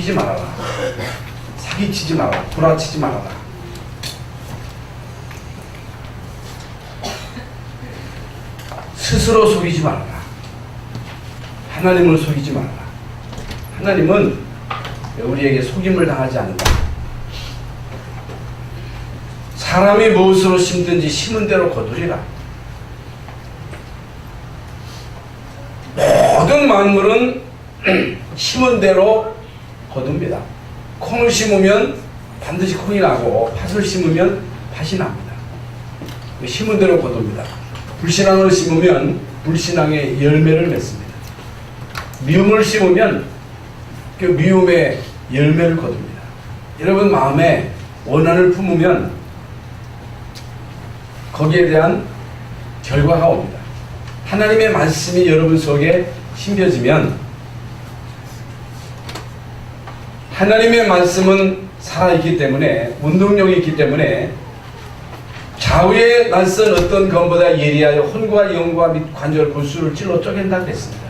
속이지 말아라. 사기치지 말아라. 구라치지 말아라. 스스로 속이지 말아라. 하나님을 속이지 말아라. 하나님은 우리에게 속임을 당하지 않는다. 사람이 무엇으로 심든지 심은 대로 거두리라. 모든 만물은 심은 대로 거둡니다. 콩을 심으면 반드시 콩이 나고 팥을 심으면 팥이 납니다. 심은 대로 거둡니다. 불신앙을 심으면 불신앙의 열매를 맺습니다. 미움을 심으면 그 미움의 열매를 거둡니다. 여러분 마음에 원한을 품으면 거기에 대한 결과가 옵니다. 하나님의 말씀이 여러분 속에 심겨지면 하나님의 말씀은 살아있기 때문에 운동력이 있기 때문에 좌우에 낯선 어떤 검보다 예리하여 혼과 영과 및 관절 골수를 찔러 쪼갠다 그랬습니다.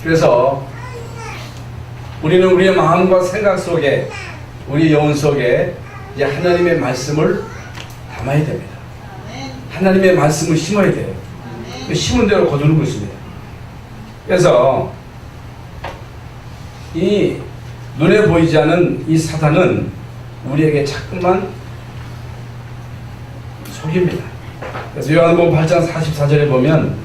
그래서 우리는 우리의 마음과 생각 속에 우리 영혼 속에 이제 하나님의 말씀을 담아야 됩니다. 하나님의 말씀을 심어야 돼요. 심은 대로 거두는 것입니다. 그래서 이 눈에 보이지 않은 이 사단은 우리에게 자꾸만 속입니다. 그래서 요한복음 8장 44절에 보면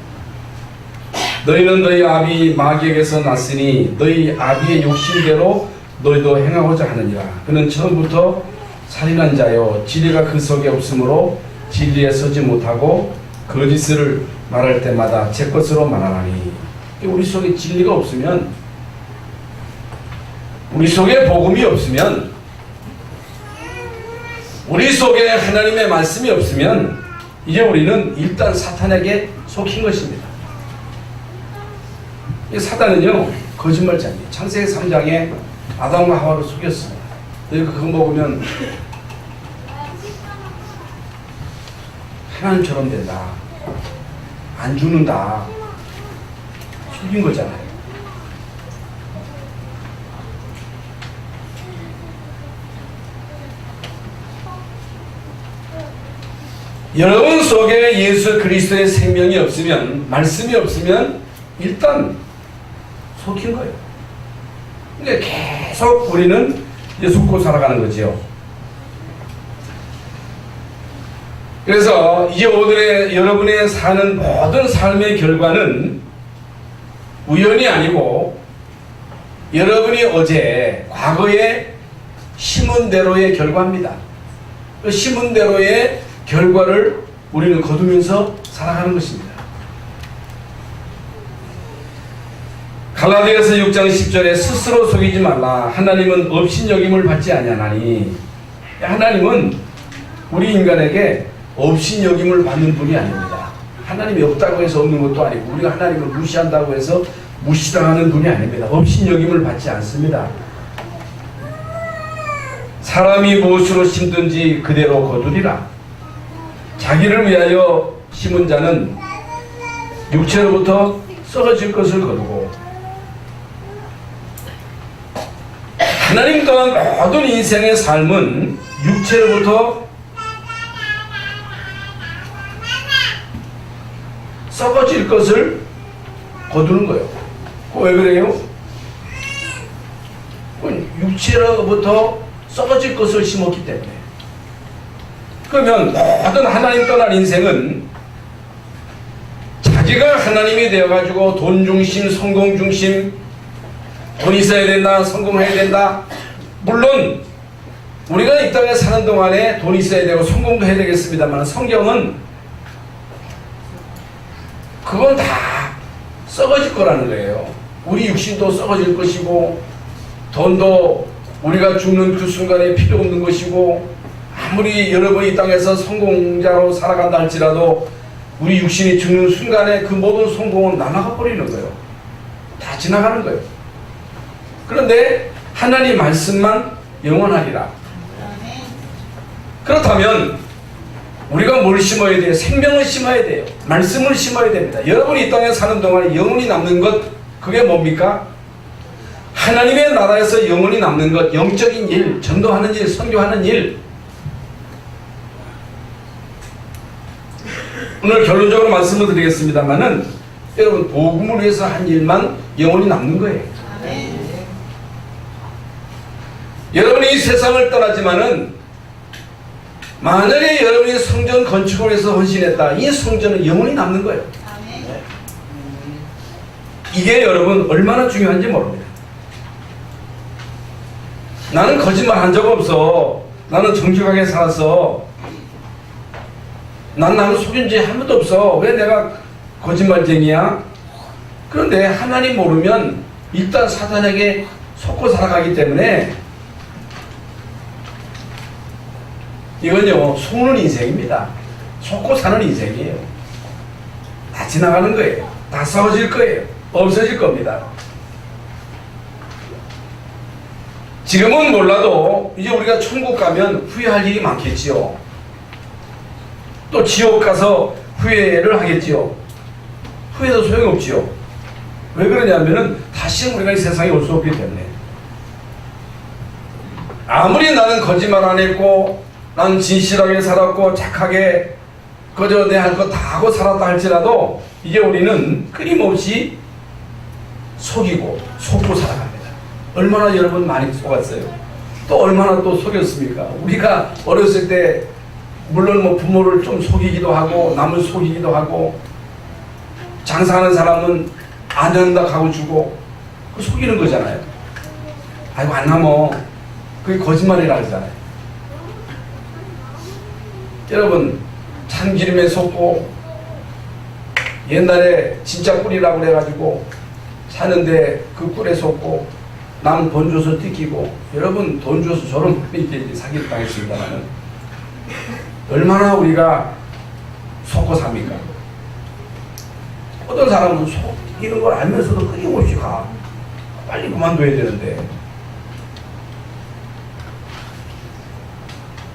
너희는 너희 아비 마귀에게서 났으니 너희 아비의 욕심대로 너희도 행하고자 하느니라. 그는 처음부터 살인한 자요 진리가 그 속에 없으므로 진리에 서지 못하고 거짓을 말할 때마다 제 것으로 말하나니. 우리 속에 진리가 없으면, 우리 속에 복음이 없으면, 우리 속에 하나님의 말씀이 없으면 이제 우리는 일단 사탄에게 속힌 것입니다. 이 사단은요 거짓말장이에요. 창세기 3장에 아담과 하와를 속였습니다. 너희가 그거 먹으면 하나님처럼 된다. 안 죽는다. 속인 거잖아요. 여러분 속에 예수 그리스도의 생명이 없으면, 말씀이 없으면 일단 속인 거예요. 그러니까 계속 우리는 이제 속고 살아가는 거지요. 그래서 이제 오늘의 여러분의 사는 모든 삶의 결과는 우연이 아니고 여러분이 어제 과거에 심은 대로의 결과입니다. 그 심은 대로의 결과를 우리는 거두면서 살아가는 것입니다. 갈라디아서 6장 10절에 스스로 속이지 말라. 하나님은 업신여김을 받지 아니하나니. 하나님은 우리 인간에게 업신여김을 받는 분이 아닙니다. 하나님이 없다고 해서 없는 것도 아니고 우리가 하나님을 무시한다고 해서 무시당하는 분이 아닙니다. 업신여김을 받지 않습니다. 사람이 무엇으로 심든지 그대로 거두리라. 자기를 위하여 심은 자는 육체로부터 썩어질 것을 거두고, 하나님 또한 모든 인생의 삶은 육체로부터 썩어질 것을 거두는 거예요. 왜 그래요? 육체로부터 썩어질 것을 심었기 때문에. 그러면 모든 하나님 떠난 인생은 자기가 하나님이 되어가지고 돈 중심, 성공 중심, 돈 있어야 된다, 성공해야 된다. 물론 우리가 이 땅에 사는 동안에 돈 있어야 되고 성공도 해야 되겠습니다만 성경은 그건 다 썩어질 거라는 거예요. 우리 육신도 썩어질 것이고 돈도 우리가 죽는 그 순간에 필요 없는 것이고, 아무리 여러분이 이 땅에서 성공자로 살아간다 할지라도 우리 육신이 죽는 순간에 그 모든 성공은 날아가 버리는 거예요. 다 지나가는 거예요. 그런데 하나님 말씀만 영원하리라. 그렇다면 우리가 뭘 심어야 돼요? 생명을 심어야 돼요. 말씀을 심어야 됩니다. 여러분이 이 땅에 사는 동안에 영원히 남는 것, 그게 뭡니까? 하나님의 나라에서 영원히 남는 것, 영적인 일, 전도하는 일, 선교하는 일. 오늘 결론적으로 말씀을 드리겠습니다만은 여러분 복음을 위해서 한 일만 영원히 남는 거예요. 여러분이 이 세상을 떠나지만은 만약에 여러분이 성전 건축을 위해서 헌신했다, 이 성전은 영원히 남는 거예요. 이게 여러분 얼마나 중요한지 모릅니다. 나는 거짓말 한 적 없어. 나는 정직하게 살았어. 난 나는 속인 지 한 번도 없어. 왜 내가 거짓말쟁이야? 그런데 하나님 모르면 일단 사단에게 속고 살아가기 때문에 이건요, 속는 인생입니다. 속고 사는 인생이에요. 다 지나가는 거예요. 다 썩어질 거예요. 없어질 겁니다. 지금은 몰라도 이제 우리가 천국 가면 후회할 일이 많겠지요. 또 지옥 가서 후회를 하겠지요. 후회도 소용없지요. 왜 그러냐면은 다시 우리가 이 세상에 올 수 없기 때문에. 아무리 나는 거짓말 안 했고 난 진실하게 살았고 착하게 그저 내 할 거 다 하고 살았다 할지라도 이제 우리는 끊임없이 속이고 속고 살아갑니다. 얼마나 여러분 많이 속았어요. 또 얼마나 또 속였습니까? 우리가 어렸을 때 물론 뭐 부모를 좀 속이기도 하고 남을 속이기도 하고 장사하는 사람은 안 된다 하고 주고 그 속이는 거잖아요. 아이고 안 남어. 그게 거짓말이라 하잖아요. 여러분 참기름에 속고 옛날에 진짜 꿀이라고 그래가지고 사는데 그 꿀에 속고 남 돈 줘서 뜯기고 여러분 돈 줘서 저런 이렇게 사기를 당했습니다만은 얼마나 우리가 속고 삽니까? 어떤 사람은 속이는 걸 알면서도 끊임없이 가. 빨리 그만둬야 되는데.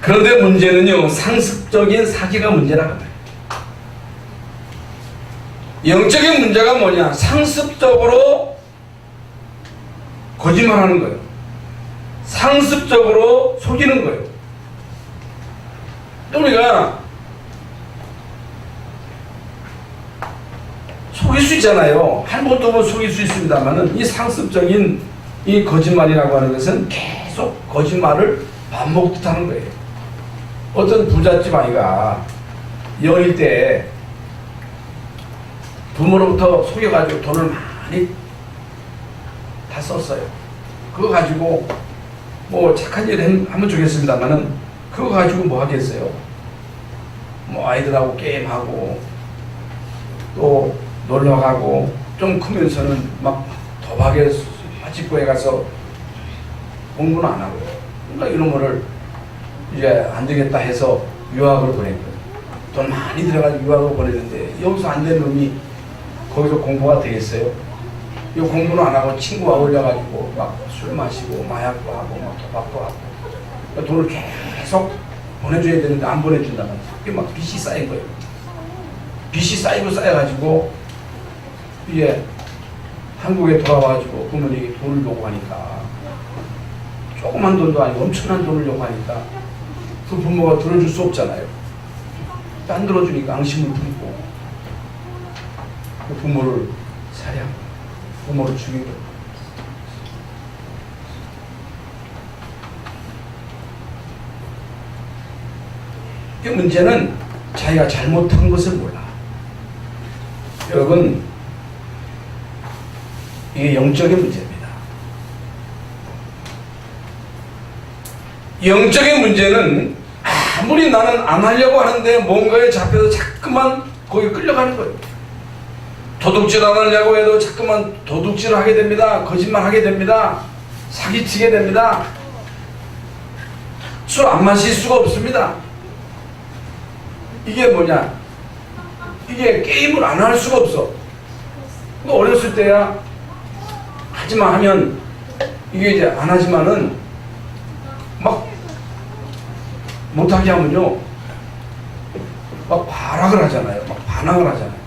그런데 문제는요, 상습적인 사기가 문제라고 해요. 영적인 문제가 뭐냐? 상습적으로 거짓말하는 거예요. 상습적으로 속이는 거예요. 우리가 속일 수 있잖아요. 한 번, 두 번 속일 수 있습니다만은 이 상습적인 이 거짓말이라고 하는 것은 계속 거짓말을 반복듯 하는 거예요. 어떤 부잣집 아이가 여일 때 부모로부터 속여가지고 돈을 많이 다 썼어요. 그거 가지고 뭐 착한 일 하면 좋겠습니다만은 그거 가지고 뭐 하겠어요? 뭐 아이들하고 게임하고 또 놀러가고 좀 크면서는 막 도박에 빠지고에 가서 공부는 안 하고요. 그러니까 이런 거를 이제 안 되겠다 해서 유학을 보낸 거예요. 돈 많이 들어가지고 유학을 보냈는데 여기서 안 된 놈이 거기서 공부가 되겠어요? 이 공부는 안 하고 친구와 어울려가지고 막 술 마시고 마약도 하고 막 도박도 하고 그러니까 돈을 계속 보내줘야 되는데 안 보내준다면 그게 막 빚이 쌓인 거예요. 빚이 쌓이고 쌓여가지고 이제 한국에 돌아와가지고 부모님이 돈을 요구하니까 조그만 돈도 아니고 엄청난 돈을 요구하니까 그 부모가 들어줄 수 없잖아요. 안 들어주니까 앙심을 품고 그 부모를 살해하고 부모를 죽이고. 이 문제는 자기가 잘못한 것을 몰라. 여러분 이게 영적인 문제입니다. 영적인 문제는 아무리 나는 안 하려고 하는데 뭔가에 잡혀서 자꾸만 거기 끌려가는 거예요. 도둑질 안 하려고 해도 자꾸만 도둑질을 하게 됩니다. 거짓말 하게 됩니다. 사기치게 됩니다. 술 안 마실 수가 없습니다. 이게 뭐냐? 이게 게임을 안 할 수가 없어. 어렸을 때야 하지마 하면 이게 이제 안 하지만은 막 못하게 하면요 막 발악을 하잖아요. 막 반항을 하잖아요.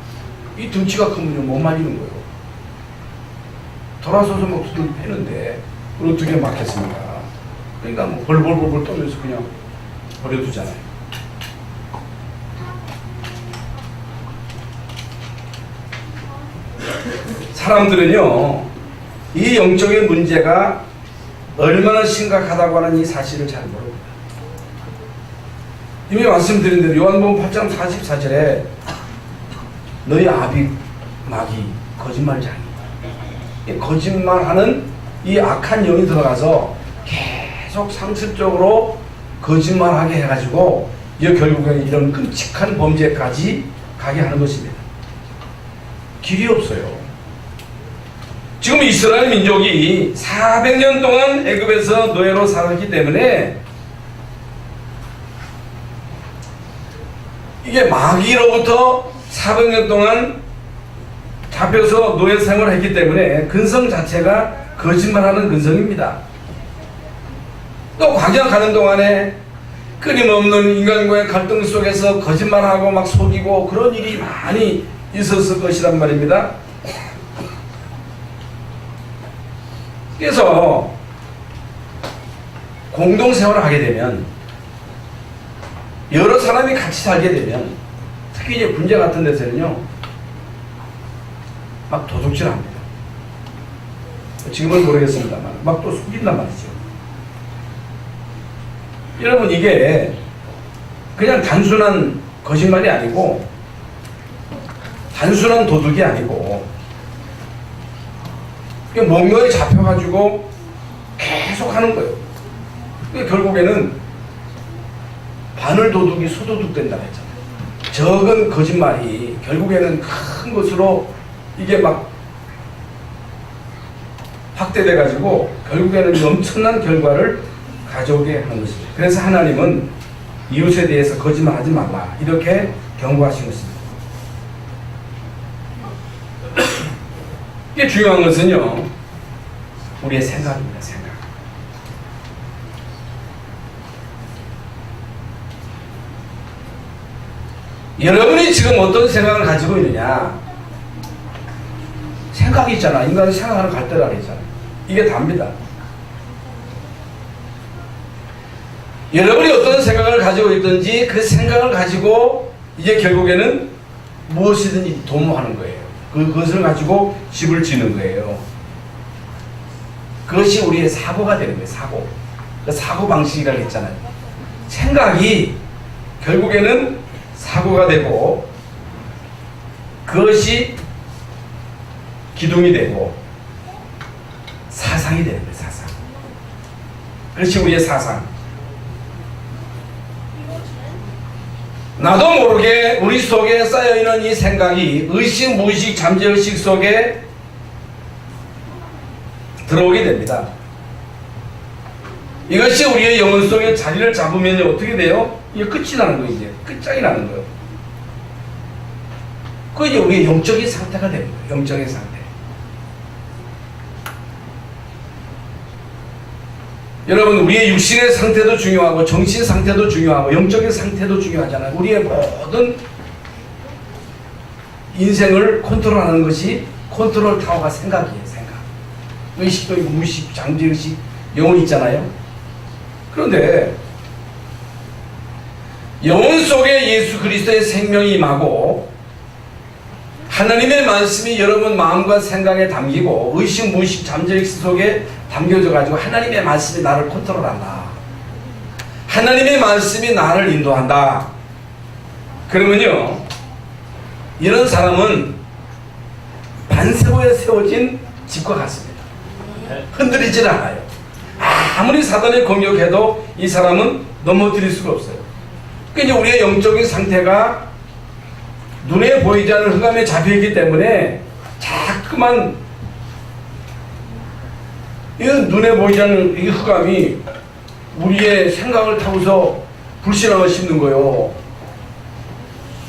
이 등치가 크면요 못 말리는 거예요. 돌아서서 막 두들겨 패는데 그걸 어떻게 막겠습니까? 그러니까 뭐 벌벌벌벌 떠면서 그냥 버려두잖아요. 사람들은요, 이 영적인 문제가 얼마나 심각하다고 하는 이 사실을 잘 모릅니다. 이미 말씀드린 대로 요한복음 8장 44절에 너희 아비 마귀 거짓말장이, 거짓말하는 이 악한 영이 들어가서 계속 상습적으로 거짓말하게 해가지고 결국에는 이런 끔찍한 범죄까지 가게 하는 것입니다. 길이 없어요. 지금 이스라엘 민족이 400년 동안 애굽에서 노예로 살았기 때문에 이게 마귀로부터 400년 동안 잡혀서 노예 생활을 했기 때문에 근성 자체가 거짓말하는 근성입니다. 또 광야 가는 동안에 끊임없는 인간과의 갈등 속에서 거짓말하고 막 속이고 그런 일이 많이 있었을 것이란 말입니다. 그래서 공동생활을 하게 되면, 여러 사람이 같이 살게 되면, 특히 이제 군대 같은 데서는요 막 도둑질합니다. 지금은 모르겠습니다만 막 또 속인단 말이죠. 여러분, 이게 그냥 단순한 거짓말이 아니고 단순한 도둑이 아니고 뭔가에 잡혀가지고 계속 하는 거예요. 결국에는 바늘 도둑이 소도둑 된다고 했잖아요. 적은 거짓말이 결국에는 큰 것으로 이게 막 확대돼가지고 결국에는 엄청난 결과를 가져오게 하는 것입니다. 그래서 하나님은 이웃에 대해서 거짓말하지 말라 이렇게 경고하신 것입니다. 이게 중요한 것은요, 우리의 생각입니다. 생각. 여러분이 지금 어떤 생각을 가지고 있느냐? 생각이 있잖아. 인간은 생각하는 갈대라고 했잖아. 이게 답니다. 여러분이 어떤 생각을 가지고 있든지 그 생각을 가지고 이제 결국에는 무엇이든지 도모하는 거예요. 그것을 가지고 집을 지는 거예요. 그것이 우리의 사고가 되는 거예요. 사고. 사고 방식이라고 했잖아요. 생각이 결국에는 사고가 되고 그것이 기둥이 되고 사상이 되는 거예요. 사상. 그것이 우리의 사상. 나도 모르게 우리 속에 쌓여있는 이 생각이 의식, 무의식, 잠재의식 속에 들어오게 됩니다. 이것이 우리의 영혼 속에 자리를 잡으면 어떻게 돼요? 이게 끝이 나는 거예요. 이제 끝장이 나는 거예요. 그게 이제 우리의 영적인 상태가 되는 거예요. 영적인 상태. 여러분, 우리의 육신의 상태도 중요하고 정신 상태도 중요하고 영적인 상태도 중요하잖아요. 우리의 모든 인생을 컨트롤하는 것이 컨트롤 타워가 생각이에요. 생각. 의식도 있고 무의식, 잠재의식, 영혼 있잖아요. 그런데 영혼 속에 예수 그리스도의 생명이 임하고 하나님의 말씀이 여러분 마음과 생각에 담기고 의식, 무의식, 잠재의식 속에 담겨져 가지고 하나님의 말씀이 나를 컨트롤한다. 하나님의 말씀이 나를 인도한다. 그러면요, 이런 사람은 반세고에 세워진 집과 같습니다. 흔들리질 않아요. 아무리 사단이 공격해도 이 사람은 넘어뜨릴 수가 없어요. 그러니까 이제 우리의 영적인 상태가 눈에 보이지 않는 흑암에 잡혀있기 때문에 자꾸만 이 눈에 보이지 않는 이 흑암이 우리의 생각을 타고서 불신앙을 심는 거예요.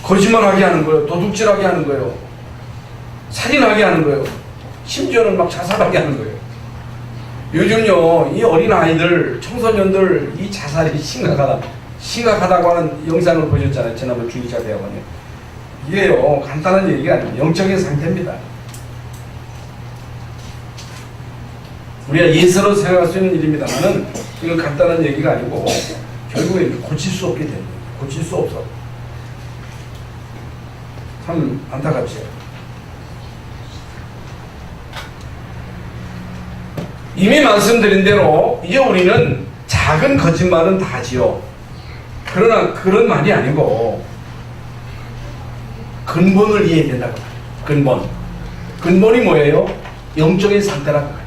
거짓말하게 하는 거예요. 도둑질하게 하는 거예요. 살인하게 하는 거예요. 심지어는 막 자살하게 하는 거예요. 요즘요, 이 어린 아이들, 청소년들 이 자살이 심각하다고 하는 영상을 보셨잖아요. 지난번 주기자 대학원에. 이게요, 간단한 얘기가 아니에요. 영적인 상태입니다. 우리가 예서로 생각할 수 있는 일입니다만은 이건 간단한 얘기가 아니고 결국에 고칠 수 없게 됩니다. 고칠 수 없어. 참 안타깝죠. 이미 말씀드린 대로 이제 우리는 작은 거짓말은 다 하지요. 그러나 그런 말이 아니고 근본을 이해해야 된다고 말이에요. 근본. 근본이 뭐예요? 영적인 상태라고 말이에요.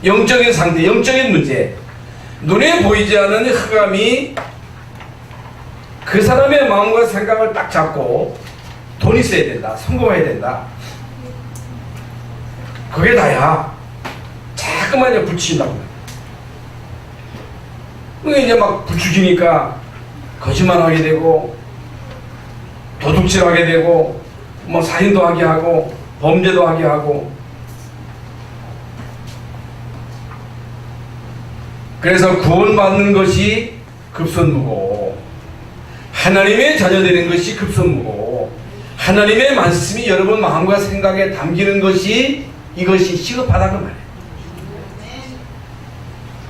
영적인 상태, 영적인 문제. 눈에 보이지 않는 흑암이 그 사람의 마음과 생각을 딱 잡고 돈 있어야 된다, 성공해야 된다. 그게 다야. 자꾸만 이제 붙인다고. 그게 이제 막 부추기니까 거짓말하게 되고 도둑질하게 되고 뭐 살인도 하게 하고 범죄도 하게 하고. 그래서 구원받는 것이 급선무고 하나님의 자녀 되는 것이 급선무고 하나님의 말씀이 여러분 마음과 생각에 담기는 것이 이것이 시급하다는 말이에요.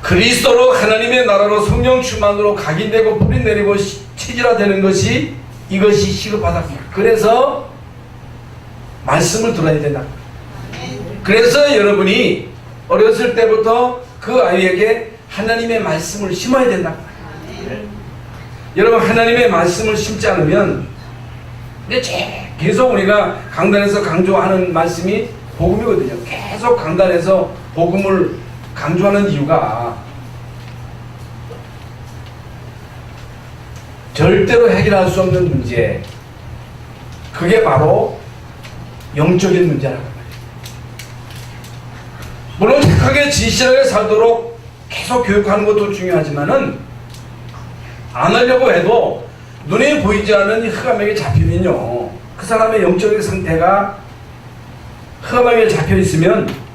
그리스도로 하나님의 나라로 성령 충만으로 각인되고 뿌리 내리고 체질화되는 것이 이것이 시급하다. 그래서 말씀을 들어야 된다. 그래서 여러분이 어렸을 때부터 그 아이에게 하나님의 말씀을 심어야 된다. 여러분 하나님의 말씀을 심지 않으면 계속 우리가 강단에서 강조하는 말씀이 복음이거든요. 계속 강단에서 복음을 강조하는 이유가 절대로 해결할 수 없는 문제, 그게 바로 영적인 문제라고 말이에요. 물론 착하게 진실하게 살도록 계속 교육하는 것도 중요하지만은 안 하려고 해도 눈에 보이지 않는 이 흑암에게 잡히면요, 그 사람의 영적인 상태가 흑암에게 잡혀 있으면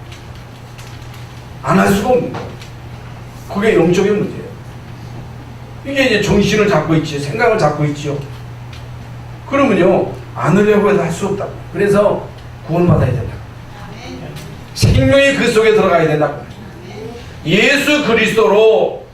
안 할 수가 없는 거예요. 그게 영적인 문제예요. 이게 이제 정신을 잡고 있지, 생각을 잡고 있지요. 그러면요, 안 하려고 해도 할 수 없다. 그래서 구원받아야 된다. 생명이 그 속에 들어가야 된다. 예수 그리스도로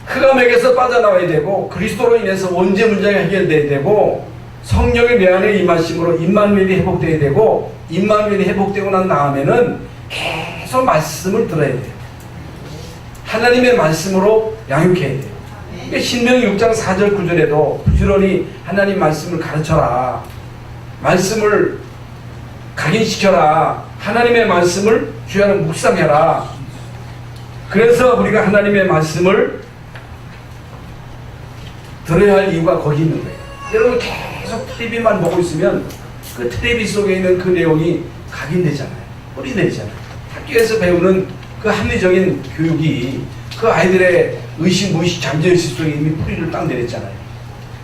흑암에게서 빠져나와야 되고, 그리스도로 인해서 원죄 문제가 해결돼야 되고, 성령이 내 안에 임하심으로 임마누엘이 회복돼야 되고, 임마누엘이 회복되고 난 다음에는 계속 말씀을 들어야 돼요. 하나님의 말씀으로 양육해야 돼요. 그러니까 신명기 6장 4절 9절에도 부지런히 하나님 말씀을 가르쳐라, 말씀을 각인시켜라, 하나님의 말씀을 주야로 묵상해라. 그래서 우리가 하나님의 말씀을 들어야 할 이유가 거기 있는 거예요. 여러분 계속 TV만 보고 있으면 그 TV 속에 있는 그 내용이 각인되잖아요. 뿌리 내리잖아요. 학교에서 배우는 그 합리적인 교육이 그 아이들의 의식, 무의식, 잠재의식 속에 이미 뿌리를 딱 내렸잖아요.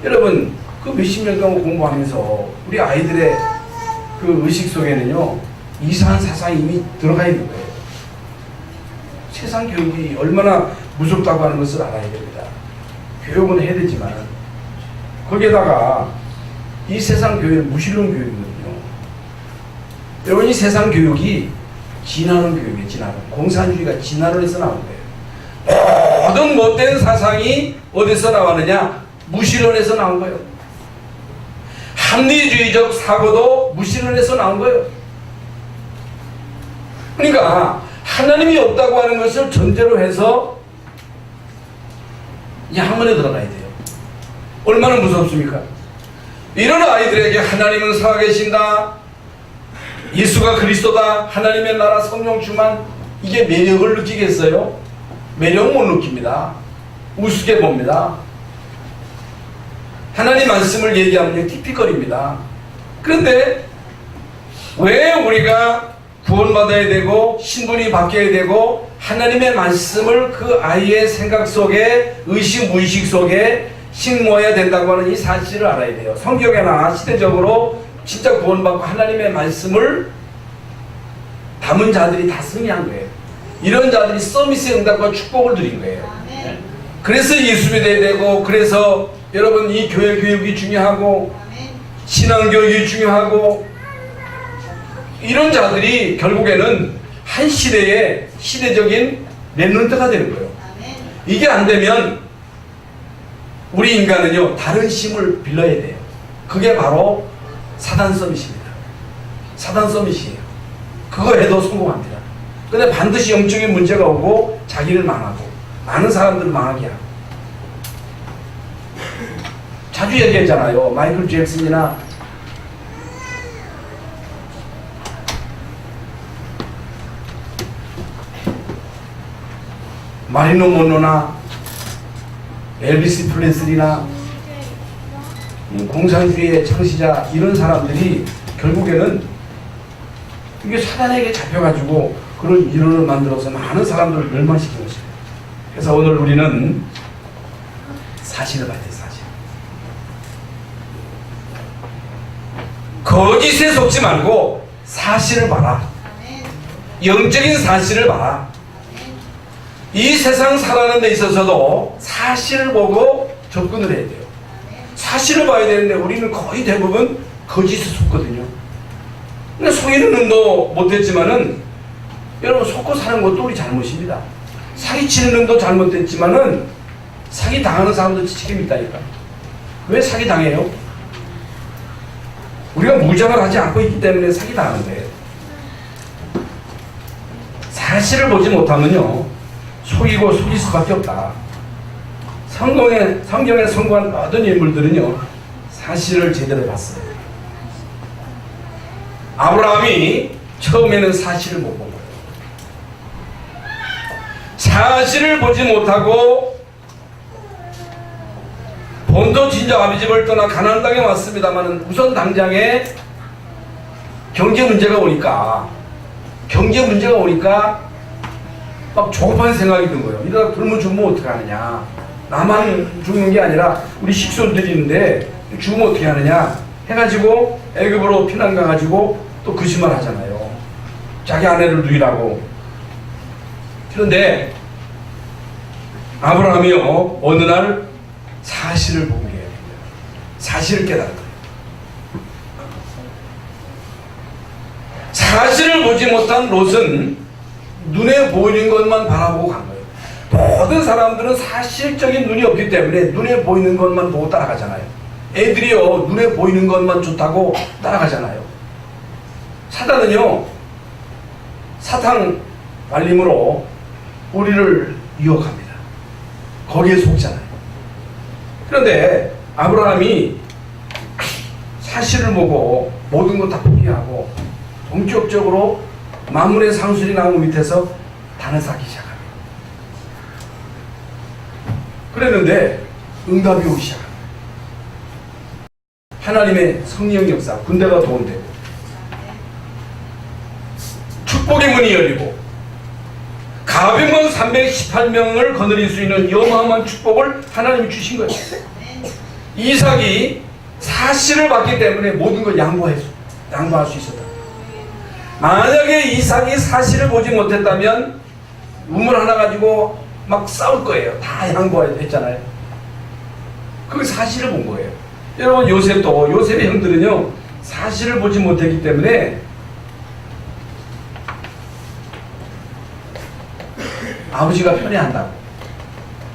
여러분 그 몇십 년 동안 공부하면서 우리 아이들의 그 의식 속에는요, 이상한 사상이 이미 들어가 있는 거예요. 세상 교육이 얼마나 무섭다고 하는 것을 알아야 됩니다. 교육은 해야 되지만 거기에다가 이 세상 교육은 무신론 교육이거든요. 여러분 이 세상 교육이 진화론 교육이에요. 진화론. 공산주의가 진화론에서 나온 거예요. 모든 못된 사상이 어디서 나왔느냐? 무신론에서 나온 거예요. 합리주의적 사고도 무신론에서 나온 거예요. 그러니까 하나님이 없다고 하는 것을 전제로 해서 이 학문에 들어가야 돼요. 얼마나 무섭습니까? 이런 아이들에게 하나님은 살아계신다, 예수가 그리스도다, 하나님의 나라, 성령 충만, 이게 매력을 느끼겠어요? 매력 못 느낍니다. 우습게 봅니다. 하나님 말씀을 얘기하면 틱틱거립니다. 그런데 왜 우리가 구원받아야 되고 신분이 바뀌어야 되고 하나님의 말씀을 그 아이의 생각 속에, 의식 무의식 속에 심어야 된다고 하는 이 사실을 알아야 돼요. 성경에나 시대적으로 진짜 구원받고 하나님의 말씀을 담은 자들이 다 승리한 거예요. 이런 자들이 서비스의 응답과 축복을 드린 거예요. 그래서 예수 믿어야 되고, 그래서 여러분 이 교회 교육이 중요하고 신앙교육이 중요하고 이런 자들이 결국에는 한 시대의 시대적인 렘넌트가 되는 거예요. 이게 안 되면 우리 인간은요, 다른 힘을 빌려야 돼요. 그게 바로 사단 서밋입니다. 사단 서밋이에요. 그거 해도 성공합니다. 근데 반드시 영적인 문제가 오고 자기를 망하고 많은 사람들을 망하게 하고. 자주 얘기했잖아요. 마이클 잭슨이나 마릴린 먼로나 엘비스 프레슬리나 공산주의의 창시자 이런 사람들이 결국에는 이게 사단에게 잡혀가지고 그런 이론을 만들어서 많은 사람들을 멸망시킨 것이에요. 그래서 오늘 우리는 사실을 봐야 돼요. 사실. 거짓에 속지 말고 사실을 봐라. 영적인 사실을 봐라. 이 세상 살아가는 데 있어서도 사실을 보고 접근을 해야 돼요. 사실을 봐야 되는데 우리는 거의 대부분 거짓에 속거든요. 근데 속이는 놈도 못했지만은 여러분 속고 사는 것도 우리 잘못입니다. 사기치는 놈도 잘못됐지만은 사기 당하는 사람도 책임이 있다니까. 왜 사기 당해요? 우리가 무장을 하지 않고 있기 때문에 사기 당하는 거예요. 사실을 보지 못하면요, 속이고 속일 수밖에 없다. 성경에 선고한 모든 인물들은요, 사실을 제대로 봤어요. 아브라함이 처음에는 사실을 못 본 거예요. 사실을 보지 못하고 본토 친정 아비 집을 떠나 가나안 땅에 왔습니다만 우선 당장에 경제 문제가 오니까 막 조급한 생각이 든 거예요. 이러다 굶어 죽으면 어떡하느냐. 나만 죽는 게 아니라 우리 식솔들이 있는데 죽으면 어떻게 하느냐 해가지고 애굽으로 피난 가가지고 또 거짓말 하잖아요. 자기 아내를 누이라고. 그런데 아브라함이요, 어느 날 사실을 보게 해요. 사실을 깨달은 거예요. 사실을 보지 못한 롯은 눈에 보이는 것만 바라보고 간 거예요. 모든 사람들은 사실적인 눈이 없기 때문에 눈에 보이는 것만 보고 따라가잖아요. 애들이요, 눈에 보이는 것만 좋다고 따라가잖아요. 사단은요, 사탕 말림으로 우리를 유혹합니다. 거기에 속잖아요. 그런데 아브라함이 사실을 보고 모든 것 다 포기하고 본격적으로 만물의 상수리 나무 밑에서 단을 쌓기 시작합니다. 그랬는데 응답이 오기 시작합니다. 하나님의 성령 역사, 군대가 도움되고 축복의 문이 열리고 가병만 318명을 거느릴 수 있는 어마어마한 축복을 하나님이 주신 거예요. 이삭이 사실을 봤기 때문에 모든 걸 양보할 수 있었다. 만약에 이삭이 사실을 보지 못했다면 우물 하나 가지고 막 싸울 거예요. 다 양보했잖아요. 그 사실을 본 거예요. 여러분, 요셉의 형들은요, 사실을 보지 못했기 때문에 아버지가 편애한다고,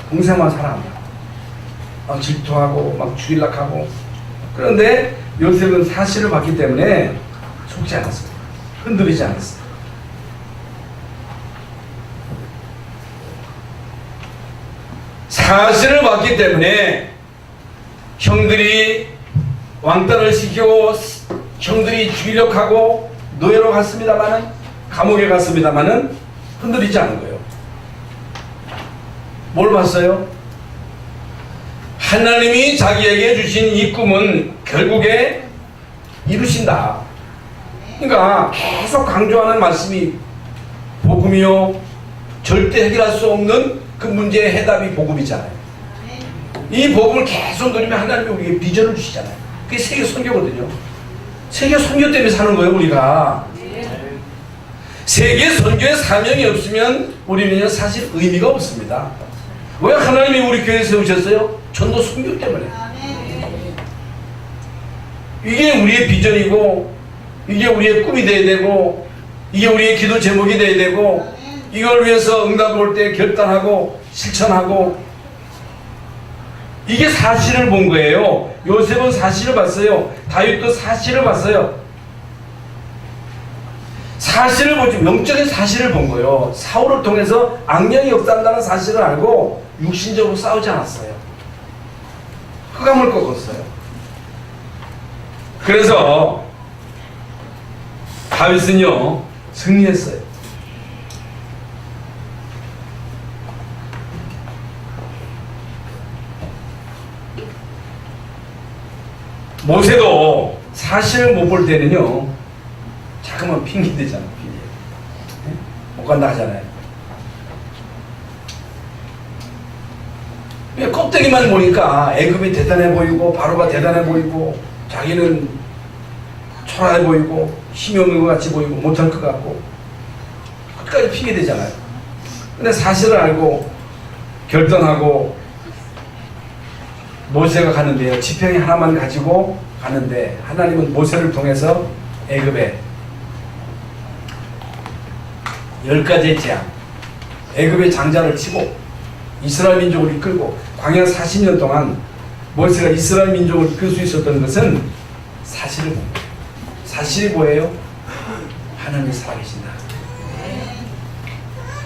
동생만 사랑한다고 막 질투하고 막 죽이려고 하고. 그런데 요셉은 사실을 봤기 때문에 속지 않았어요. 흔들리지 않았어요. 사실을 봤기 때문에 형들이 왕따를 시키고 형들이 죽이려고 하고 노예로 갔습니다마는, 감옥에 갔습니다마는 흔들리지 않은 거예요. 뭘 봤어요? 하나님이 자기에게 주신 이 꿈은 결국에 이루신다. 그러니까 계속 강조하는 말씀이 복음이요, 절대 해결할 수 없는 그 문제의 해답이 복음이잖아요. 이 복음을 계속 누리면 하나님이 우리에게 비전을 주시잖아요. 그게 세계 선교거든요. 세계 선교 때문에 사는 거예요, 우리가. 세계 선교의 사명이 없으면 우리는요, 사실 의미가 없습니다. 왜 하나님이 우리 교회에 세우셨어요? 전도 선교 때문에. 이게 우리의 비전이고 이게 우리의 꿈이 돼야 되고, 이게 우리의 기도 제목이 돼야 되고, 이걸 위해서 응답 올 때 결단하고 실천하고, 이게 사실을 본 거예요. 요셉은 사실을 봤어요. 다윗도 사실을 봤어요. 사실을 보지, 영적인 사실을 본 거예요. 사울을 통해서 악령이 역사한다는 사실을 알고 육신적으로 싸우지 않았어요. 흑암을 꺾었어요. 그래서 다윗은요 승리했어요. 모세도 사실을 못 볼 때는요 자꾸만 핑계 대잖아요. 핑계. 네? 못 간다 하잖아요. 껍데기만 보니까 애굽이 대단해 보이고 바로가 대단해 보이고 자기는 초라해 보이고 힘이 없는 것 같이 보이고 못할 것 같고 끝까지 핑계 대잖아요. 근데 사실을 알고 결단하고 모세가 가는데요. 지팡이 하나만 가지고 가는데 하나님은 모세를 통해서 애굽에 10가지의 재앙, 애굽의 장자를 치고 이스라엘 민족을 이끌고 광야 40년 동안 모세가 이스라엘 민족을 이끌 수 있었던 것은 사실을 봅니다. 사실이 뭐예요? 하나님이 살아계신다.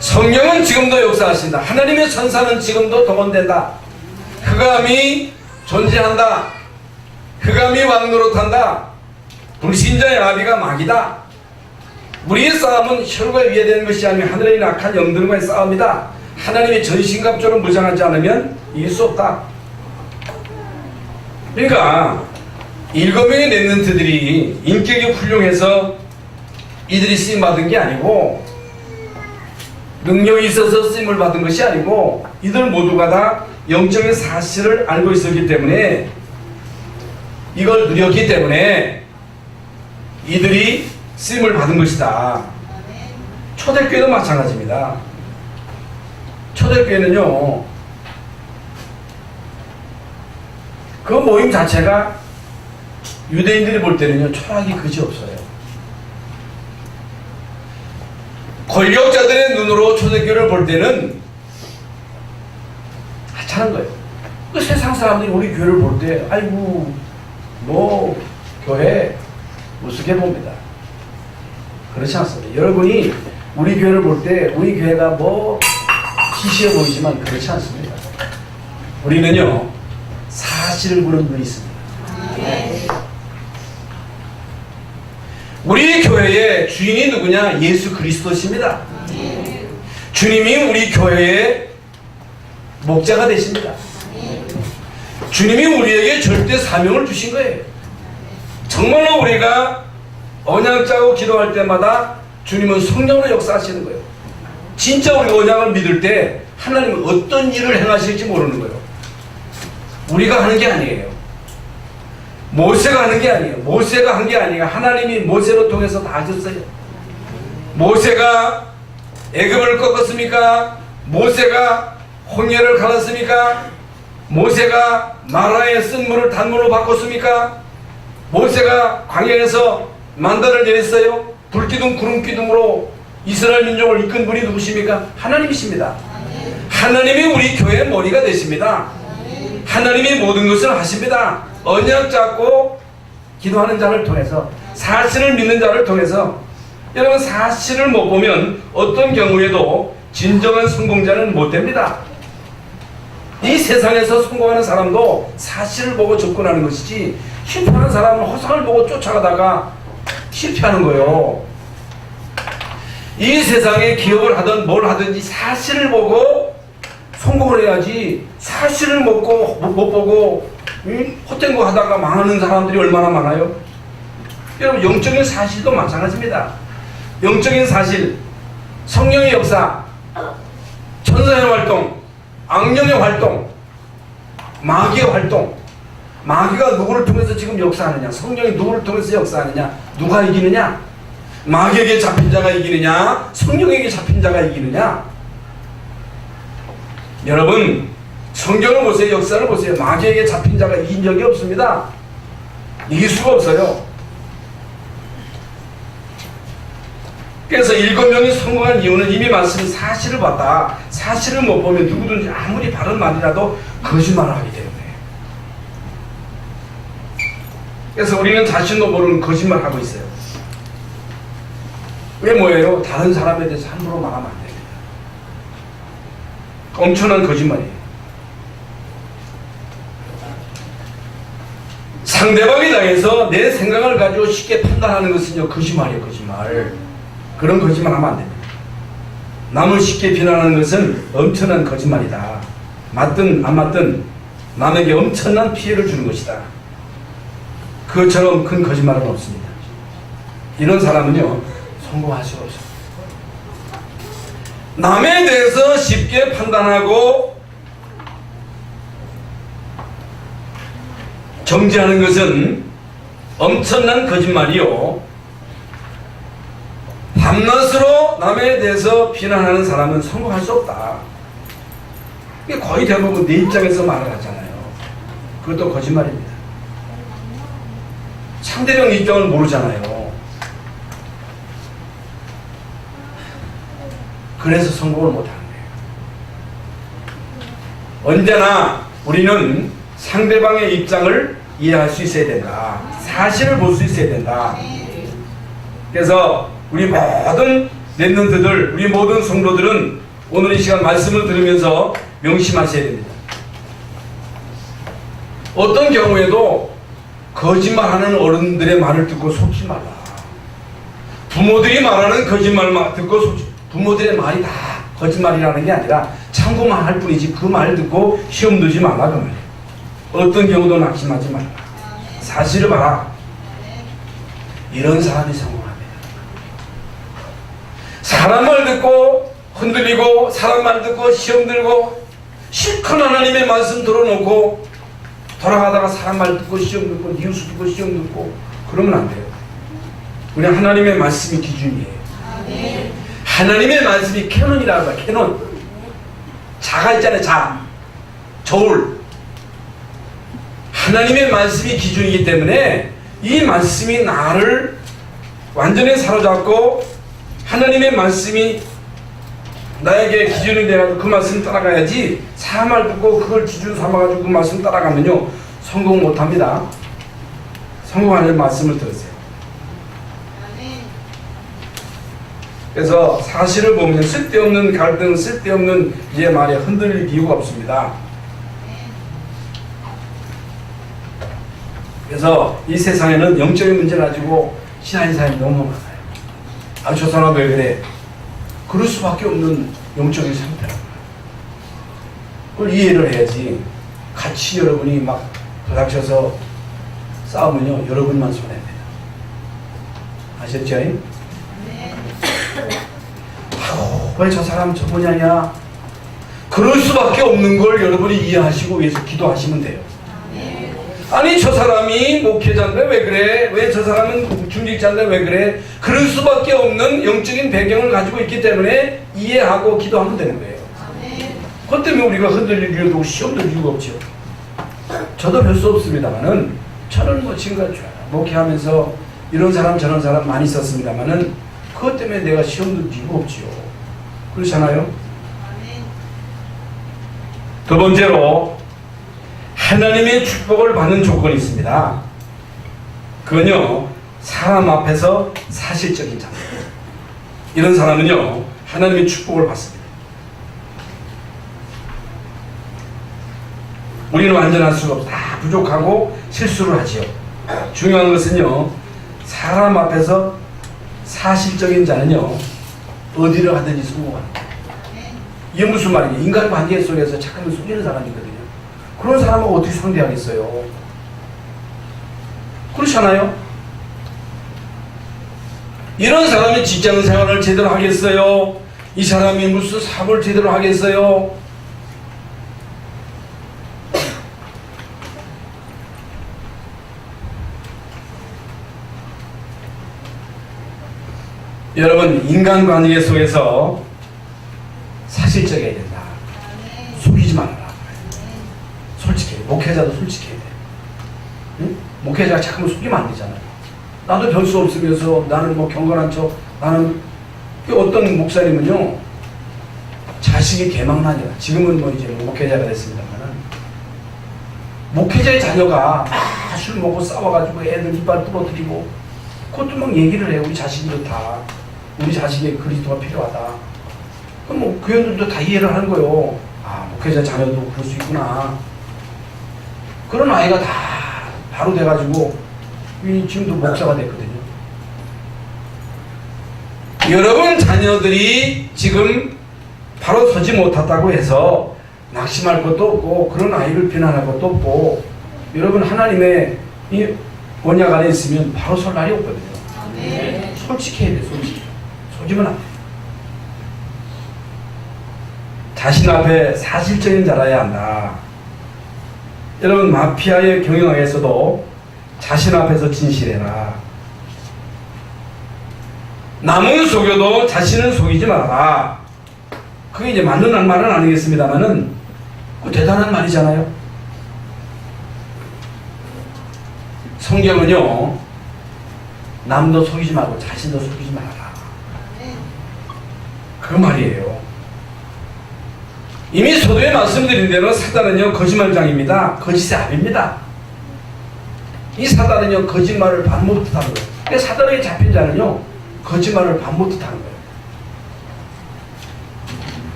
성령은 지금도 역사하신다. 하나님의 천사는 지금도 동원된다. 흑암이 존재한다. 흑암이 왕노릇한다. 불신자의 아비가 마귀다. 우리의 싸움은 혈과 위에 되는 것이 아니면 하늘의 악한 영들과의 싸움이다. 하나님의 전신갑주를 무장하지 않으면 이길 수 없다. 그러니까 7명의 렘넌트들이 인격이 훌륭해서 이들이 쓰임받은 게 아니고 능력이 있어서 쓰임을 받은 것이 아니고 이들 모두가 다 영적인 사실을 알고 있었기 때문에 이걸 누렸기 때문에 이들이 쓰임을 받은 것이다. 초대교회도 마찬가지입니다. 초대교회는요 그 모임 자체가 유대인들이 볼 때는요 철학이 그지없어요. 권력자들의 눈으로 초대교회를 볼 때는 하찮은 거예요. 그 세상 사람들이 우리 교회를 볼 때 아이고 뭐 교회 우습게 봅니다. 그렇지 않습니다. 여러분이 우리 교회를 볼 때 우리 교회가 뭐 시시해 보이지만 그렇지 않습니다. 우리는요 사실을 보는 눈이 있습니다. 우리 교회의 주인이 누구냐? 예수 그리스도십니다. 주님이 우리 교회의 목자가 되십니다. 주님이 우리에게 절대 사명을 주신 거예요. 정말로 우리가 언약 짜고 기도할 때마다 주님은 성령으로 역사하시는 거예요. 진짜 우리가 언약을 믿을 때 하나님은 어떤 일을 행하실지 모르는 거예요. 우리가 하는 게 아니에요. 모세가 하는 게 아니에요. 모세가 한 게 아니에요. 하나님이 모세로 통해서 다 하셨어요. 모세가 애굽을 꺾었습니까? 모세가 홍해를 갈았습니까? 모세가 마라의 쓴 물을 단물로 바꿨습니까? 모세가 광야에서 만다를 내렸어요. 불기둥 구름기둥으로 이스라엘 민족을 이끈 분이 누구십니까? 하나님이십니다. 하나님이 우리 교회의 머리가 되십니다. 하나님이 모든 것을 하십니다. 언약 잡고 기도하는 자를 통해서 사실을 믿는 자를 통해서 여러분 사실을 못 보면 어떤 경우에도 진정한 성공자는 못 됩니다. 이 세상에서 성공하는 사람도 사실을 보고 접근하는 것이지 실패하는 사람은 허상을 보고 쫓아가다가 실패하는 거예요. 이 세상에 기업을 하든 뭘 하든지 사실을 보고 성공을 해야지 사실을 못 보고 헛된 거 하다가 망하는 사람들이 얼마나 많아요? 여러분 영적인 사실도 마찬가지입니다. 영적인 사실, 성령의 역사, 천사의 활동, 악령의 활동, 마귀의 활동. 마귀가 누구를 통해서 지금 역사하느냐? 성령이 누구를 통해서 역사하느냐? 누가 이기느냐? 마귀에게 잡힌 자가 이기느냐? 성령에게 잡힌 자가 이기느냐? 여러분 성경을 보세요. 역사를 보세요. 마귀에게 잡힌 자가 이긴 적이 없습니다. 이길 수가 없어요. 그래서 7명이 성공한 이유는 이미 말씀 사실을 봤다. 사실을 못 보면 누구든지 아무리 바른 말이라도 거짓말을 하기 때문에. 그래서 우리는 자신도 모르는 거짓말을 하고 있어요. 왜 뭐예요? 다른 사람에 대해서 함부로 말하면 안 됩니다. 엄청난 거짓말이에요. 상대방에 대해서 내 생각을 가지고 쉽게 판단하는 것은요, 거짓말이에요, 거짓말. 그런 거짓말 하면 안 됩니다. 남을 쉽게 비난하는 것은 엄청난 거짓말이다. 맞든 안 맞든 남에게 엄청난 피해를 주는 것이다. 그것처럼 큰 거짓말은 없습니다. 이런 사람은요, 성공할 수가 없어요. 남에 대해서 쉽게 판단하고 정죄하는 것은 엄청난 거짓말이요, 밤낮으로 남에 대해서 비난하는 사람은 성공할 수 없다. 이게 거의 대부분 내 입장에서 말을 하잖아요. 그것도 거짓말입니다. 상대방 입장을 모르잖아요. 그래서 성공을 못하는 거예요. 언제나 우리는 상대방의 입장을 이해할 수 있어야 된다. 사실을 볼 수 있어야 된다. 그래서 우리 모든 랩런트들, 우리 모든 성도들은 오늘 이 시간 말씀을 들으면서 명심하셔야 됩니다. 어떤 경우에도 거짓말하는 어른들의 말을 듣고 속지 말라. 부모들이 말하는 거짓말만 듣고 속지, 부모들의 말이 다 거짓말이라는 게 아니라 참고만 할 뿐이지 그 말 듣고 시험 들지 말라 그 말이에요. 어떤 경우도 낙심하지 말라. 사실을 봐라. 이런 사람이 성공합니다. 사람 말 듣고 흔들리고 사람 말 듣고 시험 들고 실컷 하나님의 말씀 들어놓고 돌아가다가 사람 말 듣고 시험 듣고 이웃 듣고 시험 듣고 그러면 안 돼요. 우리 하나님의 말씀이 기준이에요. 하나님의 말씀이 캐논이라고 해요. 캐논. 자가 있잖아요. 자. 저울. 하나님의 말씀이 기준이기 때문에 이 말씀이 나를 완전히 사로잡고 하나님의 말씀이 나에게 기준이 되어서 그 말씀 따라가야지 사람 말 듣고 그걸 기준 삼아가지고 그 말씀 따라가면요 성공 못합니다. 성공하는 말씀을 들으세요. 그래서 사실을 보면 쓸데없는 갈등, 쓸데없는 이제 말에 흔들릴 이유가 없습니다. 그래서 이 세상에는 영적인 문제를 가지고 신앙인 사람이 너무 많아요. 아, 저 사람 왜 그래? 그럴 수밖에 없는 영적인 상태라고. 그걸 이해를 해야지. 같이 여러분이 막 도닥쳐서 싸우면요, 여러분만 손해입니다. 아셨죠? 왜 저 사람 저 모양이야? 그럴 수밖에 없는 걸 여러분이 이해하시고 위해서 기도하시면 돼요. 아니 저 사람이 목회자인데 왜 그래? 왜 저 사람은 중직자인데 왜 그래? 그럴 수밖에 없는 영적인 배경을 가지고 있기 때문에 이해하고 기도하면 되는 거예요. 그것 때문에 우리가 흔들릴 이유도 시험도 이유가 없죠. 저도 별 수 없습니다만은 저는 뭐 지금까지 목회하면서 이런 사람 저런 사람 많이 있었습니다만은 그것 때문에 내가 시험도 이유가 없지요. 그렇잖아요? 두 번째로 하나님의 축복을 받는 조건이 있습니다. 그건요, 사람 앞에서 사실적인 자입니다. 이런 사람은요, 하나님의 축복을 받습니다. 우리는 완전할 수가 없어. 다 부족하고 실수를 하지요. 중요한 것은요, 사람 앞에서 사실적인 자는요, 어디를 하든지 성공합니다. 이게 무슨 말이에요? 인간관계 속에서 잠깐만 속이는 사람이거든요. 그런 사람은 어떻게 상대하겠어요? 그렇잖아요? 이런 사람이 직장 생활을 제대로 하겠어요? 이 사람이 무슨 사업을 제대로 하겠어요? 여러분, 인간관계 속에서 사실적이어야 된다. 속이지 말아라. 솔직해. 목회자도 솔직해야 돼. 응? 목회자가 자꾸만 속이면 안 되잖아요. 나도 별 수 없으면서 나는 뭐 경건한 척, 나는 어떤 목사님은요, 자식이 개망나니라. 지금은 뭐 이제 목회자가 됐습니다만은, 목회자의 자녀가 술 먹고 싸워가지고 애들 이빨 부러뜨리고, 그것도 막 얘기를 해요. 우리 자식이 이렇다. 우리 자식의 그리스도가 필요하다. 그럼 뭐 교회들도 다 이해를 하는 거예요. 아, 목회자 자녀도 그럴 수 있구나. 그런 아이가 다 바로 돼가지고 지금도 목사가 됐거든요. 여러분 자녀들이 지금 바로 서지 못했다고 해서 낙심할 것도 없고 그런 아이를 비난할 것도 없고, 여러분 하나님의 이 언약 안에 있으면 바로 설 날이 없거든요. 네. 솔직해야 돼. 솔직히 속이면 안 돼. 자신 앞에 사실적인 자라야 한다. 여러분 마피아의 경영학에서도 자신 앞에서 진실해라. 남은 속여도 자신은 속이지 말아라. 그게 이제 맞는 말은 아니겠습니다만은 그 대단한 말이잖아요. 성경은요, 남도 속이지 말고 자신도 속이지 말아라. 그 말이에요. 이미 서두에 말씀드린 대로 사단은요, 거짓말장입니다. 거짓의 압입니다. 이 사단은요, 거짓말을 반 못하는 거예요. 그러니까 사단에게 잡힌 자는요, 거짓말을 반 못하는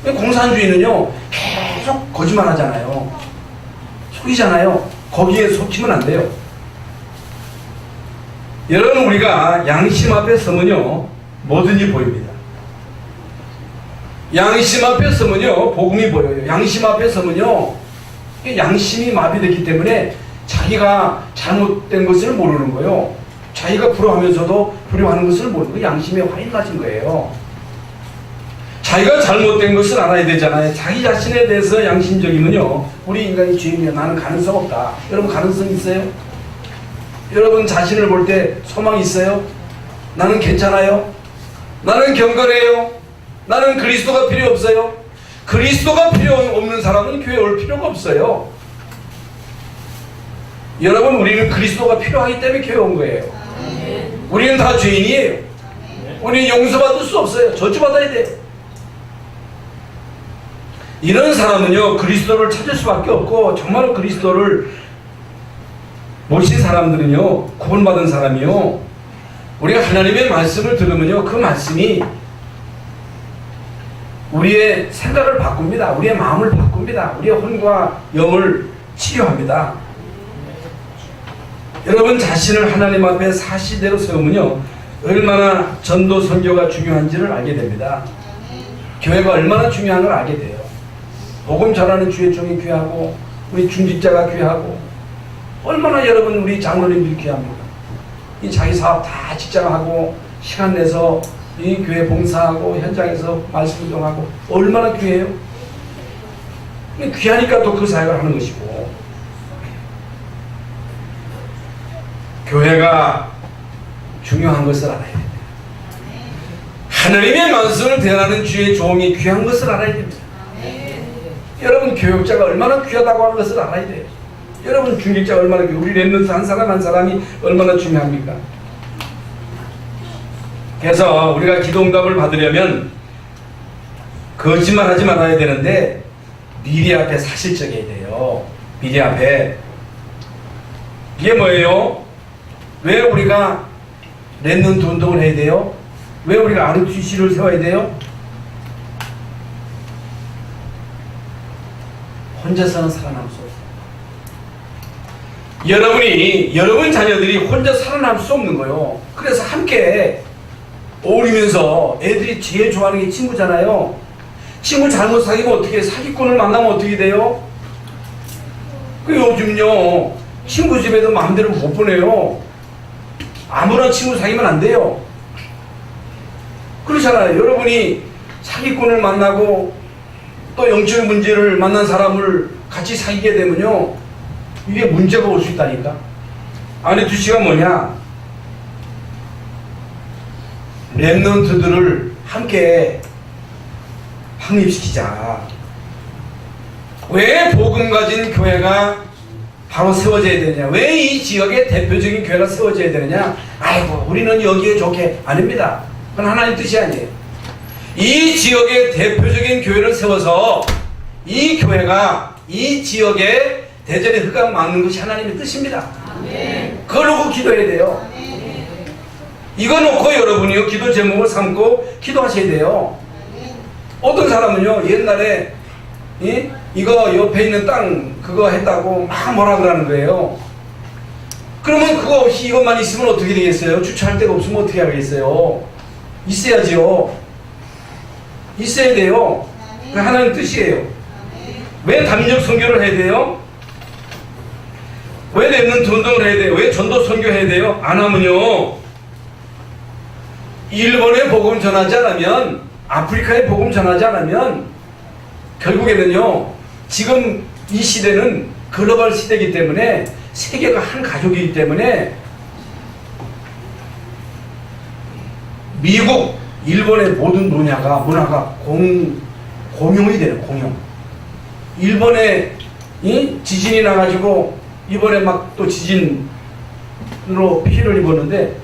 거예요. 공산주의는요, 계속 거짓말 하잖아요. 속이잖아요. 거기에 속히면 안 돼요. 여러분, 우리가 양심 앞에 서면요, 뭐든지 보입니다. 양심 앞에 서면요, 복음이 보여요. 양심 앞에 서면요, 양심이 마비됐기 때문에 자기가 잘못된 것을 모르는 거예요. 자기가 불효하면서도 불효하는 것을 모르는 거예요. 양심에 화인 맞은 거예요. 자기가 잘못된 것을 알아야 되잖아요. 자기 자신에 대해서 양심적이면요, 우리 인간이 죄인이야. 나는 가능성 없다. 여러분 가능성 있어요? 여러분 자신을 볼 때 소망이 있어요? 나는 괜찮아요? 나는 경건해요? 나는 그리스도가 필요 없어요? 그리스도가 필요 없는 사람은 교회 올 필요가 없어요. 여러분, 우리는 그리스도가 필요하기 때문에 교회 온 거예요. 우리는 다 죄인이에요. 우리는 용서받을 수 없어요. 저주받아야 돼요. 이런 사람은요, 그리스도를 찾을 수밖에 없고, 정말로 그리스도를 모신 사람들은요, 구원받은 사람이요, 우리가 하나님의 말씀을 들으면요, 그 말씀이 우리의 생각을 바꿉니다. 우리의 마음을 바꿉니다. 우리의 혼과 영을 치유합니다. 여러분 자신을 하나님 앞에 사시대로 세우면요, 얼마나 전도 선교가 중요한지를 알게 됩니다. 교회가 얼마나 중요한 걸 알게 돼요. 복음 전하는 주회종이 귀하고, 우리 중직자가 귀하고, 얼마나 여러분 우리 장로님들이 귀합니까? 이 자기 사업 다 직장하고 시간 내서 이 교회 봉사하고 현장에서 말씀 운동하고 얼마나 귀해요? 귀하니까 또 그 사역을 하는 것이고, 교회가 중요한 것을 알아야 됩니다. 하나님의 말씀을 대하는 주의 종이 귀한 것을 알아야 됩니다. 여러분 교육자가 얼마나 귀하다고 하는 것을 알아야 돼요. 여러분 중직자가 얼마나 귀해요. 우리 랩런트 한 사람 한 사람이 얼마나 중요합니까? 그래서 우리가 기도응답을 받으려면 거짓말하지 말아야 되는데 미리 앞에 사실적이어야 돼요. 미리 앞에. 이게 뭐예요? 왜 우리가 랩런트 운동을 해야 돼요? 왜 우리가 RUTC를 세워야 돼요? 혼자서는 살아남을 수 없어요. 여러분 자녀들이 혼자 살아남을 수 없는 거예요. 그래서 함께 어울리면서, 애들이 제일 좋아하는 게 친구잖아요. 친구 잘못 사귀면 어떻게 해요? 사기꾼을 만나면 어떻게 돼요? 그 요즘요, 친구 집에도 마음대로 못 보내요. 아무나 친구 사귀면 안 돼요. 그렇잖아요. 여러분이 사기꾼을 만나고 또 영적인 문제를 만난 사람을 같이 사귀게 되면요, 이게 문제가 올 수 있다니까. RUTC가 뭐냐? 랩런트들을 함께 확립시키자. 왜 복음 가진 교회가 바로 세워져야 되느냐? 왜 이 지역의 대표적인 교회가 세워져야 되느냐? 아이고 우리는 여기에 좋게. 아닙니다. 그건 하나님 뜻이 아니에요. 이 지역의 대표적인 교회를 세워서 이 교회가 이 지역의 대전의 흑암 막는 것이 하나님의 뜻입니다. 그걸 놓고 기도해야 돼요. 이거 놓고 여러분이요 기도 제목을 삼고 기도하셔야 돼요. 어떤 사람은요 옛날에 이거 옆에 있는 땅 그거 했다고 막 뭐라 그러는 거예요. 그러면 그거 없이 이것만 있으면 어떻게 되겠어요? 주차할 데가 없으면 어떻게 하겠어요? 있어야지요. 있어야 돼요. 그 하나님 뜻이에요. 왜 담력 선교를 해야 돼요? 왜 랩런트 운동을 해야 돼요? 왜 전도 선교해야 돼요? 안 하면요 일본에 복음 전하지 않으면 아프리카에 복음 전하지 않으면 결국에는요 지금 이 시대는 글로벌 시대이기 때문에 세계가 한 가족이기 때문에 미국, 일본의 모든 문화가 공용이 돼요. 공용. 일본에 지진이 나가지고 이번에 막 또 지진으로 피해를 입었는데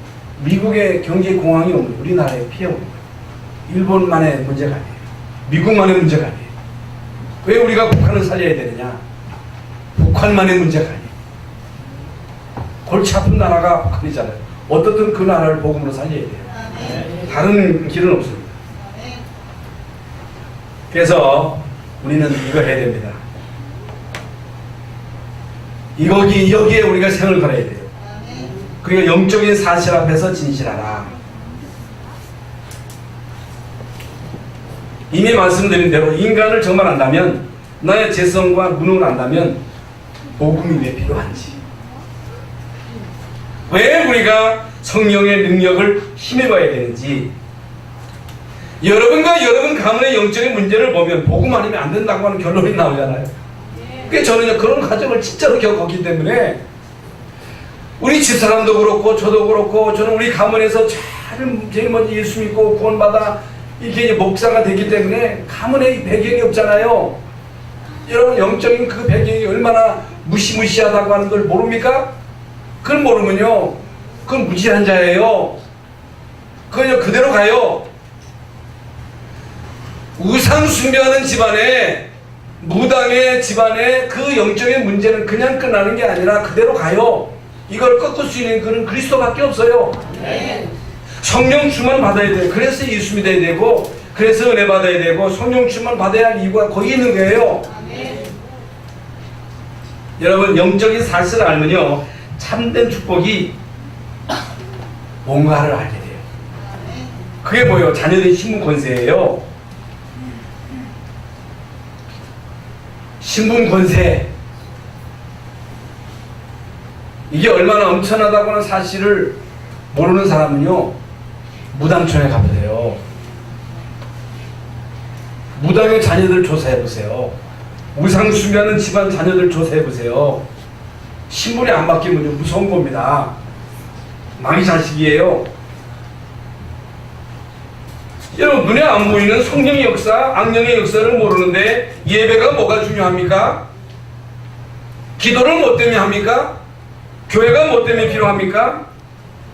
미국의 경제 공황이 오는 거예요. 우리나라에 피해 오는 거예요. 일본만의 문제가 아니에요. 미국만의 문제가 아니에요. 왜 우리가 북한을 살려야 되느냐? 북한만의 문제가 아니에요. 골치 아픈 나라가 북한이잖아요. 어떻든 그 나라를 복음으로 살려야 돼요. 다른 길은 없습니다. 그래서 우리는 이거 해야 됩니다. 여기에 우리가 생을 걸어야 돼요. 그리고 영적인 사실 앞에서 진실하라. 이미 말씀드린 대로 인간을 정말 안다면 나의 재성과 무능을 안다면 복음이 왜 필요한지, 왜 우리가 성령의 능력을 힘입어야 되는지, 여러분과 여러분 가문의 영적인 문제를 보면 복음 아니면 안 된다고 하는 결론이 나오잖아요. 그래서 저는 그런 과정을 진짜로 겪었기 때문에 우리 집사람도 그렇고 저도 그렇고 저는 우리 가문에서 제일 먼저 예수 믿고 구원받아 이게 목사가 됐기 때문에 가문의 배경이 없잖아요. 여러분 영적인 그 배경이 얼마나 무시무시하다고 하는 걸 모릅니까? 그걸 모르면요 그건 무지한 자예요. 그건 그대로 가요. 우상 숭배하는 집안에, 무당의 집안에 그 영적인 문제는 그냥 끝나는 게 아니라 그대로 가요. 이걸 꺾을 수 있는 그는 그리스도밖에 없어요. 성령 충만 받아야 돼요. 그래서 예수 믿어야 되고, 그래서 은혜 받아야 되고, 성령 충만 받아야 할 이유가 거기 있는 거예요. 여러분 영적인 사실을 알면요 참된 축복이 뭔가를 알게 돼요. 그게 뭐예요? 자녀들의 신분 권세예요. 신분 권세. 이게 얼마나 엄청나다고 하는 사실을 모르는 사람은요 무당촌에 가보세요. 무당의 자녀들 조사해보세요. 우상 숭배하는 집안 자녀들 조사해보세요. 신분이 안 바뀌면 무서운 겁니다. 망이 자식이에요. 여러분 눈에 안 보이는 성령의 역사, 악령의 역사를 모르는데 예배가 뭐가 중요합니까? 기도를 뭐 때문에 합니까? 교회가 뭐 때문에 필요합니까?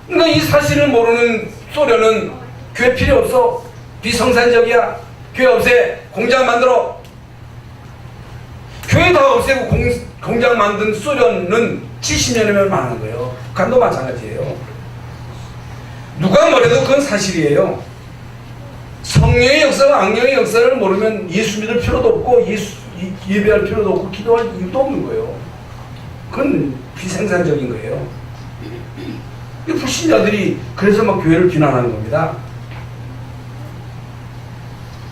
그러니까 이 사실을 모르는 소련은 교회 필요 없어. 비성산적이야. 교회 없애. 공장 만들어. 교회 다 없애고 공장 만든 소련은 70년이면 망하는 거예요. 북한도 마찬가지예요. 누가 뭐래도 그건 사실이에요. 성령의 역사와 악령의 역사를 모르면 예수 믿을 필요도 없고 예배할 필요도 없고 기도할 이유도 없는 거예요. 그건 비생산적인 거예요. 이 불신자들이 그래서 막 교회를 비난하는 겁니다.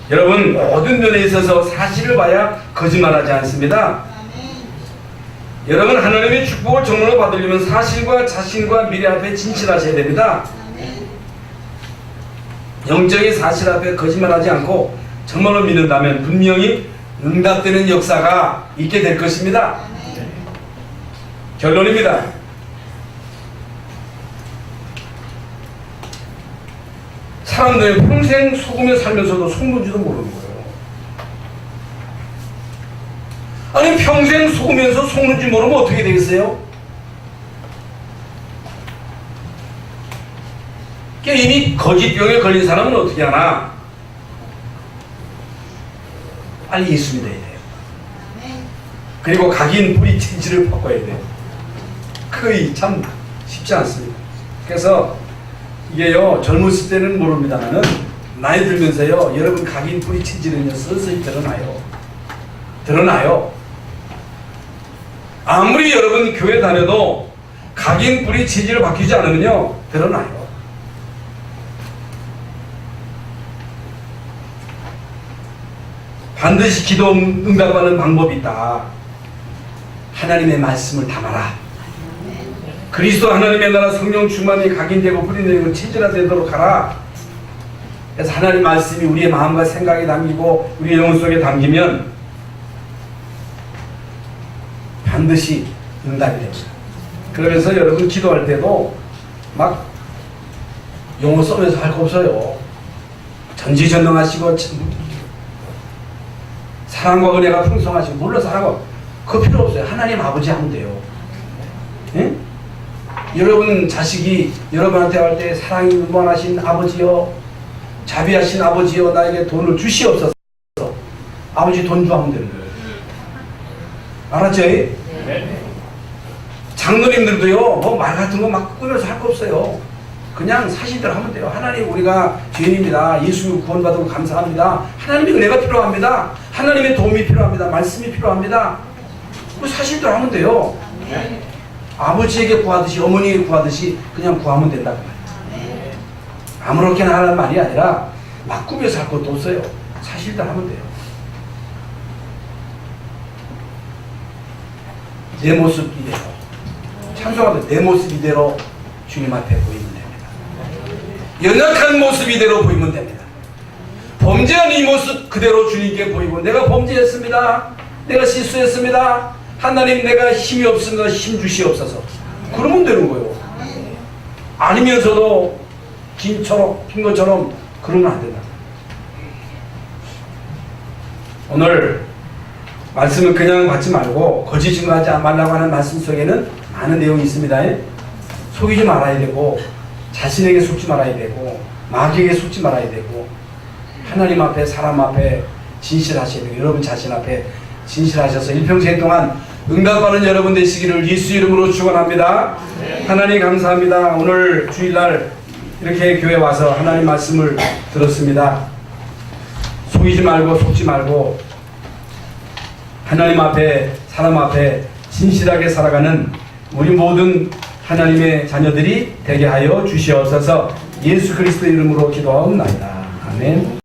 여러분 모든 면에 있어서 사실을 봐야 거짓말하지 않습니다. 여러분 하나님의 축복을 정말로 받으려면 사실과 자신과 미래 앞에 진실하셔야 됩니다. 영적인 사실 앞에 거짓말하지 않고 정말로 믿는다면 분명히 응답되는 역사가 있게 될 것입니다. 결론입니다. 사람들이 평생 속으며 살면서도 속는지도 모르는 거예요. 아니 평생 속으면서 속는지 모르면 어떻게 되겠어요? 그러니까 이미 거짓병에 걸린 사람은 어떻게 하나? 빨리 예수 믿어야 돼요. 그리고 각인 뿌리 체질을 바꿔야 돼요. 거의 참 쉽지 않습니다. 그래서 이게요, 젊었을 때는 모릅니다만은 나이 들면서요, 여러분 각인 뿌리 체질은요 서서히 드러나요. 아무리 여러분 교회 다녀도 각인 뿌리 체질을 바뀌지 않으면요 드러나요. 반드시 기도 응답하는 방법이 있다. 하나님의 말씀을 담아라. 그리스도 하나님의 나라 성령 충만이 각인되고 뿌리내리고 체질화되도록 하라. 그래서 하나님 말씀이 우리의 마음과 생각에 담기고 우리의 영혼 속에 담기면 반드시 응답이 됩니다. 그러면서 여러분 기도할 때도 막 용어 써면서 할 거 없어요. 전지전능하시고 사랑과 은혜가 풍성하시고, 물론 사랑과 그거 필요 없어요. 하나님 아버지 하면 돼요. 예? 여러분 자식이 여러분한테 할 때 사랑이 무한하신 아버지여, 자비하신 아버지여, 나에게 돈을 주시옵소서. 아버지 돈 주 하면 되는 거예요. 알았죠? 네. 장로님들도요, 뭐 말 같은 거 막 꾸며서 할 거 없어요. 그냥 사실대로 하면 돼요. 하나님, 우리가 죄인입니다. 예수 구원받고 감사합니다. 하나님의 은혜가 필요합니다. 하나님의 도움이 필요합니다. 말씀이 필요합니다. 그 사실대로 하면 돼요. 네. 아버지에게 구하듯이, 어머니에게 구하듯이 그냥 구하면 된다고 말이에요. 아무렇게나 하라는 말이 아니라 막 꾸며서 할 것도 없어요. 사실대로 하면 돼요. 내 모습 이대로, 찬송하면 내 모습 이대로 주님 앞에 보이면 됩니다. 연약한 모습 이대로 보이면 됩니다. 범죄한 이 모습 그대로 주님께 보이고, 내가 범죄했습니다. 내가 실수했습니다. 하나님, 내가 힘이 없습니다. 힘 주시옵소서. 그러면 되는 거예요. 아니면서도 긴 것처럼 그러면 안 된다. 오늘 말씀을 그냥 받지 말고 거짓 증거하지 말라고 하는 말씀 속에는 많은 내용이 있습니다. 속이지 말아야 되고, 자신에게 속지 말아야 되고, 마귀에게 속지 말아야 되고, 하나님 앞에, 사람 앞에 진실하셔야 되고, 여러분 자신 앞에 진실하셔서 일평생 동안 응답받는 여러분 되시기를 예수 이름으로 축원합니다. 하나님 감사합니다. 오늘 주일날 이렇게 교회 와서 하나님 말씀을 들었습니다. 속이지 말고 속지 말고 하나님 앞에, 사람 앞에 진실하게 살아가는 우리 모든 하나님의 자녀들이 되게 하여 주시옵소서. 예수 그리스도 이름으로 기도하옵나이다. 아멘.